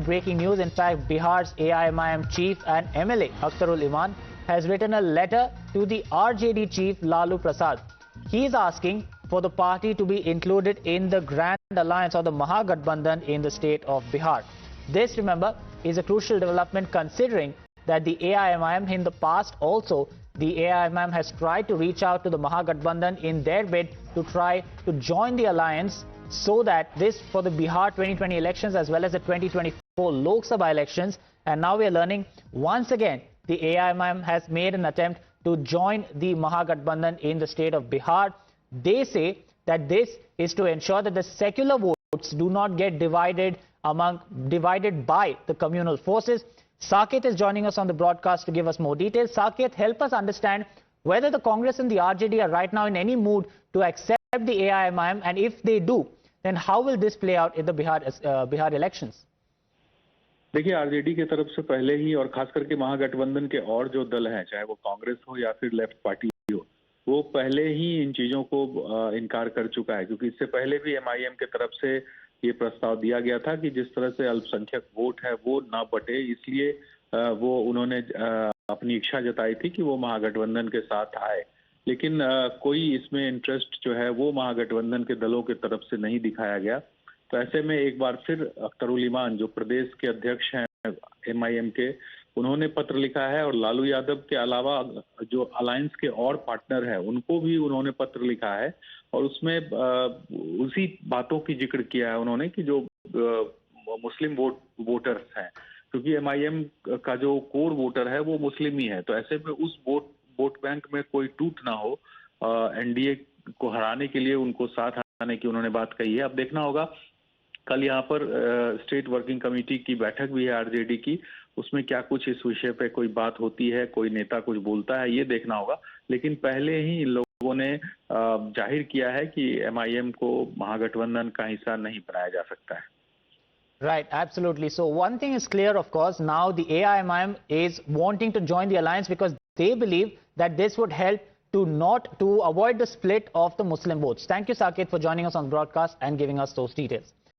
breaking news. In fact, Bihar's AIMIM chief and MLA Akhtarul Iman has written a letter to the RJD chief Lalu Prasad. He is asking for the party to be included in the Grand Alliance or the Mahagathbandhan in the state of Bihar. This, remember, is a crucial development considering that the AIMIM in the past also, the AIMIM has tried to reach out to the Mahagathbandhan in their bid to try to join the alliance so that this for the Bihar 2020 elections as well as the 2024 Lok Sabha elections. And now we are learning once again the AIMIM has made an attempt to join the Mahagathbandhan in the state of Bihar. They say that this is to ensure that the secular votes do not get divided by the communal forces. Saket is joining us on the broadcast to give us more details. Saket, help us understand whether the Congress and the RJD are right now in any mood to accept the AIMIM, and if they do, then how will this play out in the Bihar elections? देखिए, RJD की तरफ से पहले ही और खास करके महागठबंधन के और जो दल हैं, चाहे वो कांग्रेस हो या फिर लेफ्ट पार्टी हो, वो पहले ही इन चीजों को इनकार कर चुका है, क्योंकि इससे पहले भी एमआईएम की तरफ से ये प्रस्ताव दिया गया था कि जिस तरह से अल्पसंख्यक वोट है वो ना बटे, इसलिए वो उन्होंने अपनी इच्छा जताई थी कि वो महागठबंधन के साथ आए। लेकिन कोई इसमें इंटरेस्ट जो है वो महागठबंधन के दलों की तरफ से नहीं दिखाया गया। तो ऐसे में एक बार फिर अख्तरुल इमान जो प्रदेश के अध्यक्ष हैं एमआईएम के, उन्होंने पत्र लिखा है और लालू यादव के अलावा जो अलायंस के और पार्टनर हैं उनको भी उन्होंने पत्र लिखा है और उसमें उसी बातों की जिक्र किया है उन्होंने कि जो मुस्लिम वोटर्स हैं, क्योंकि एमआईएम का जो कोर वोटर है वो मुस्लिम ही है। तो ऐसे में उस वोट बैंक में कोई टूट ना हो, एनडीए को हराने के लिए उनको साथ आने की उन्होंने बात कही है। अब देखना होगा, कल यहाँ पर स्टेट वर्किंग कमेटी की बैठक भी है आरजेडी की, उसमें क्या कुछ इस विषय पे कोई बात होती है, कोई नेता कुछ बोलता है, ये देखना होगा। लेकिन पहले ही इन लोगों ने जाहिर किया है कि एमआईएम को महागठबंधन का हिस्सा नहीं बनाया जा सकता है। Right, absolutely. So one thing is clear, of course, now the AIMIM is wanting to join the alliance because they believe that this would help to avoid the split of the Muslim votes. Thank you, Saket, for joining us on the broadcast and giving us those details.